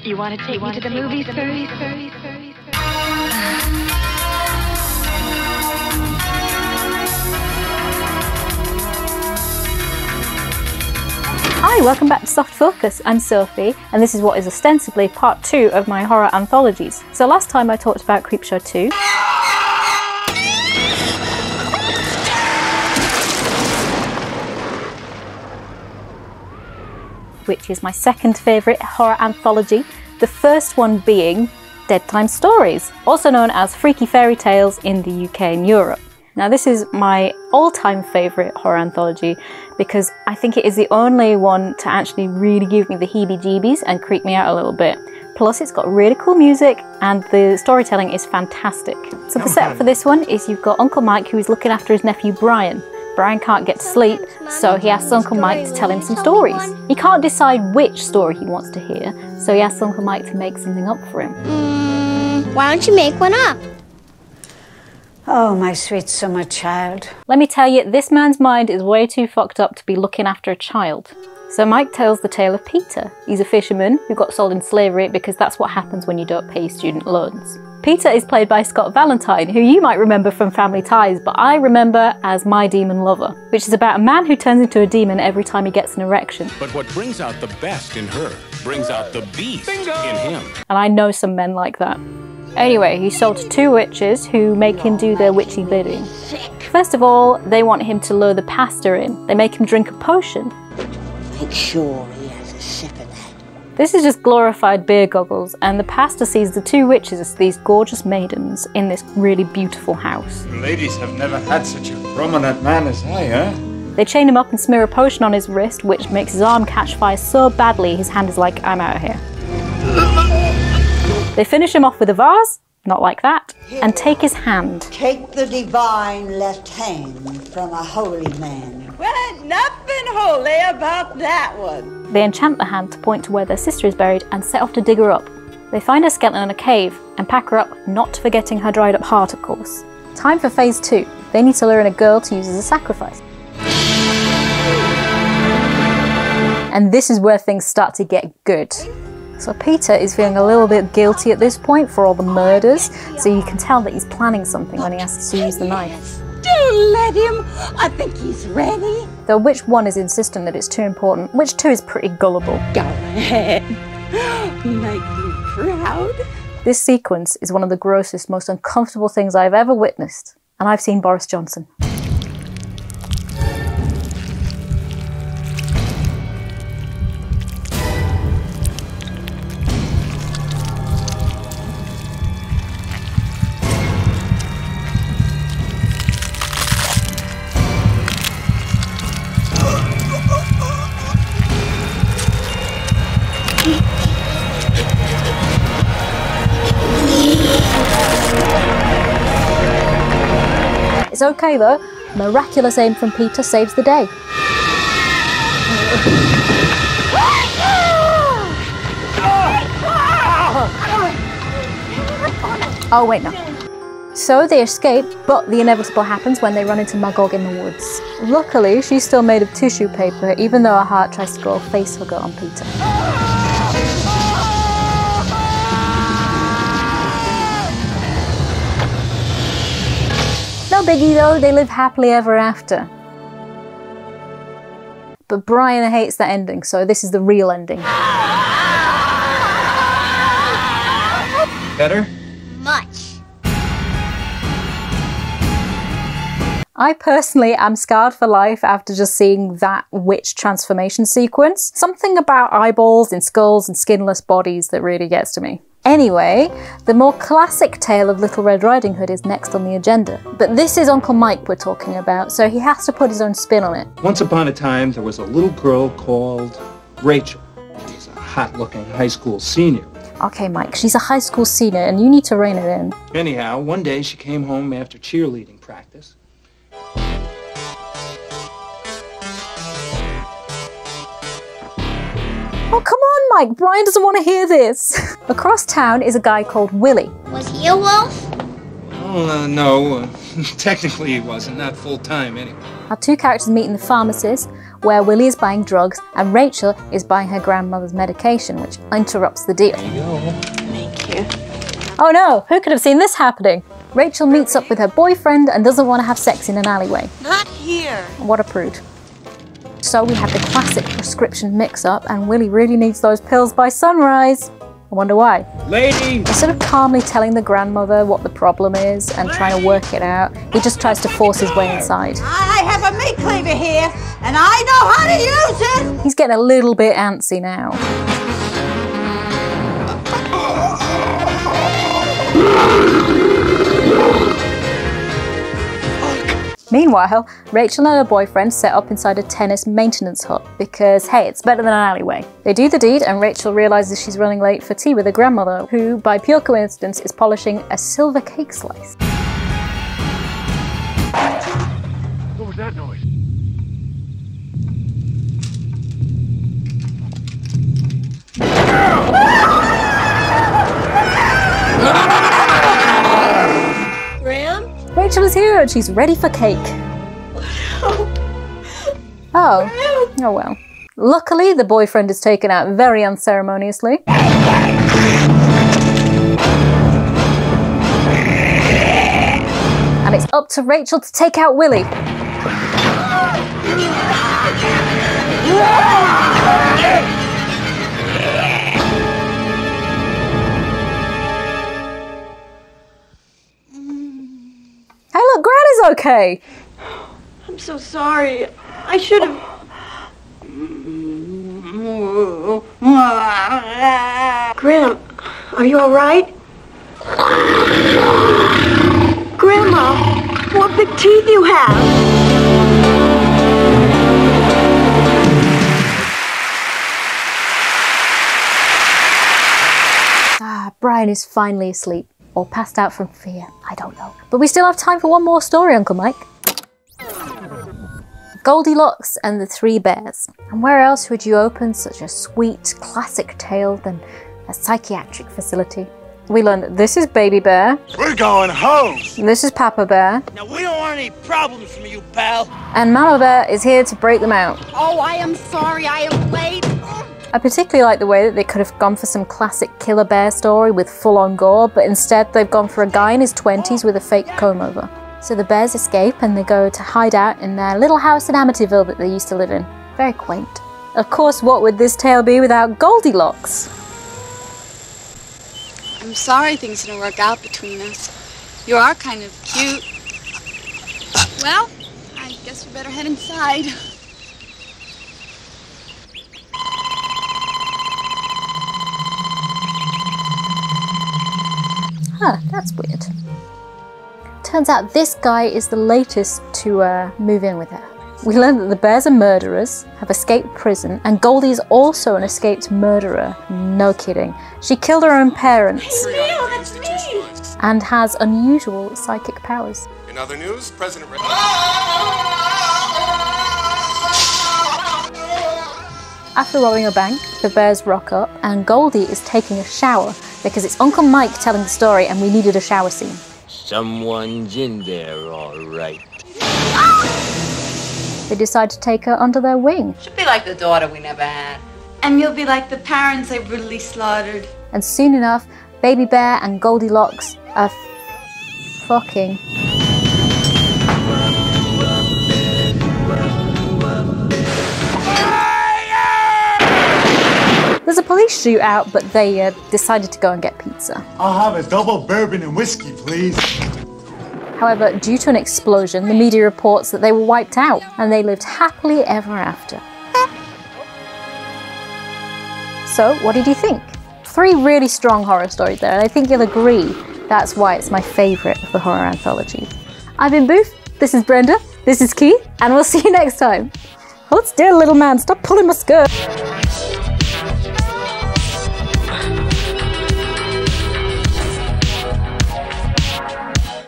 Do you want to take me to the movies first? Hi, welcome back to Soft Focus. I'm Sophie, and this is what is ostensibly part 2 of my horror anthologies. So last time I talked about Creepshow 2. Which is my second favourite horror anthology, the first one being Deadtime Stories, also known as Freaky Fairy Tales in the UK and Europe. Now this is my all-time favourite horror anthology because I think it is the only one to actually really give me the heebie-jeebies and creep me out a little bit. Plus it's got really cool music and the storytelling is fantastic. So the setup for this one is you've got Uncle Mike who is looking after his nephew Brian. Brian can't get to sleep, so he asks Uncle Mike to tell him some stories. He can't decide which story he wants to hear, so he asks Uncle Mike to make something up for him. Why don't you make one up? Oh, my sweet summer child. Let me tell you, this man's mind is way too fucked up to be looking after a child. So Mike tells the tale of Peter. He's a fisherman who got sold into slavery because that's what happens when you don't pay student loans. Peter is played by Scott Valentine, who you might remember from Family Ties, but I remember as My Demon Lover, which is about a man who turns into a demon every time he gets an erection. But what brings out the best in her brings out the beast in him. And I know some men like that. Anyway, he's sold to 2 witches who make him do their witchy bidding. First of all, they want him to lure the pastor in. They make him drink a potion. Make sure he has a sip of that. This is just glorified beer goggles, and the pastor sees the 2 witches as these gorgeous maidens in this really beautiful house. You ladies have never had such a prominent man as I, huh? They chain him up and smear a potion on his wrist, which makes his arm catch fire so badly his hand is like, I'm out of here. They finish him off with a vase, not like that, and take his hand. Take the divine left hand from a holy man. Well, ain't nothing holy about that one. They enchant the hand to point to where their sister is buried and set off to dig her up. They find her skeleton in a cave and pack her up, not forgetting her dried up heart, of course. Time for phase 2. They need to lure in a girl to use as a sacrifice. And this is where things start to get good. So Peter is feeling a little bit guilty at this point for all the murders, so you can tell that he's planning something when he asks to use the knife. Do let him. I think he's ready. Though which one is insistent that it's too important, which 2 is pretty gullible. Go ahead. Make me proud. This sequence is one of the grossest, most uncomfortable things I've ever witnessed, and I've seen Boris Johnson. It's okay though, miraculous aim from Peter saves the day. Oh wait, no. So they escape, but the inevitable happens when they run into Magog in the woods. Luckily, she's still made of tissue paper, even though her heart tries to go a facehugger on Peter. No biggie though, they live happily ever after. But Brian hates that ending, so this is the real ending. Better? Much. I personally am scarred for life after just seeing that witch transformation sequence. Something about eyeballs in skulls and skinless bodies that really gets to me. Anyway, the more classic tale of Little Red Riding Hood is next on the agenda. But this is Uncle Mike we're talking about, so he has to put his own spin on it. Once upon a time, there was a little girl called Rachel. She's a hot-looking high school senior. Okay, Mike, she's a high school senior and you need to rein it in. Anyhow, one day she came home after cheerleading practice. Oh, come on, Mike. Brian doesn't want to hear this. Across town is a guy called Willie. Was he a wolf? Oh, no. Technically he wasn't. Not full-time, anyway. Our 2 characters meet in the pharmacy, where Willie is buying drugs and Rachel is buying her grandmother's medication, which interrupts the deal. Thank you. Oh no, who could have seen this happening? Rachel meets up with her boyfriend and doesn't want to have sex in an alleyway. Not here. What a prude. So we have the classic prescription mix-up and Willie really needs those pills by sunrise. I wonder why. Lady! Instead of calmly telling the grandmother what the problem is and trying to work it out, he just tries to force his way inside. I have a meat cleaver here, and I know how to use it! He's getting a little bit antsy now. Meanwhile, Rachel and her boyfriend set up inside a tennis maintenance hut because, hey, it's better than an alleyway. They do the deed and Rachel realises she's running late for tea with her grandmother, who, by pure coincidence, is polishing a silver cake slice. What was that noise? Rachel is here and she's ready for cake. Oh well. Luckily, the boyfriend is taken out very unceremoniously. And it's up to Rachel to take out Willie. Hey look, Gran is okay! I'm so sorry. I should have... Graham, are you all right? Grandma, what big teeth you have! Brian is finally asleep. Or passed out from fear, I don't know. But we still have time for one more story, Uncle Mike. Goldilocks and the Three Bears. And where else would you open such a sweet, classic tale than a psychiatric facility? We learned that this is Baby Bear. We're going home! And this is Papa Bear. Now we don't want any problems from you, pal. And Mama Bear is here to break them out. Oh, I am sorry I am late. I particularly like the way that they could have gone for some classic killer bear story with full-on gore, but instead they've gone for a guy in his 20s with a fake comb-over. So the bears escape and they go to hide out in their little house in Amityville that they used to live in. Very quaint. Of course, what would this tale be without Goldilocks? I'm sorry things didn't work out between us. You are kind of cute. Well, I guess we better head inside. Huh, that's weird. Turns out this guy is the latest to move in with her. We learn that the bears are murderers, have escaped prison, and Goldie is also an escaped murderer. No kidding. She killed her own parents. That's me! And has unusual psychic powers. In other news, President... After robbing a bank, the bears rock up, and Goldie is taking a shower because it's Uncle Mike telling the story and we needed a shower scene. Someone's in there, all right. They decide to take her under their wing. She'll be like the daughter we never had. And you'll be like the parents I brutally slaughtered. And soon enough, Baby Bear and Goldilocks are fucking. There's a police shootout, but they decided to go and get pizza. I'll have a double bourbon and whiskey, please. However, due to an explosion, the media reports that they were wiped out, and they lived happily ever after. So, what did you think? 3 really strong horror stories there, and I think you'll agree that's why it's my favourite of the horror anthologies. I've been Booth, this is Brenda, this is Keith, and we'll see you next time. Hold still, little man, stop pulling my skirt.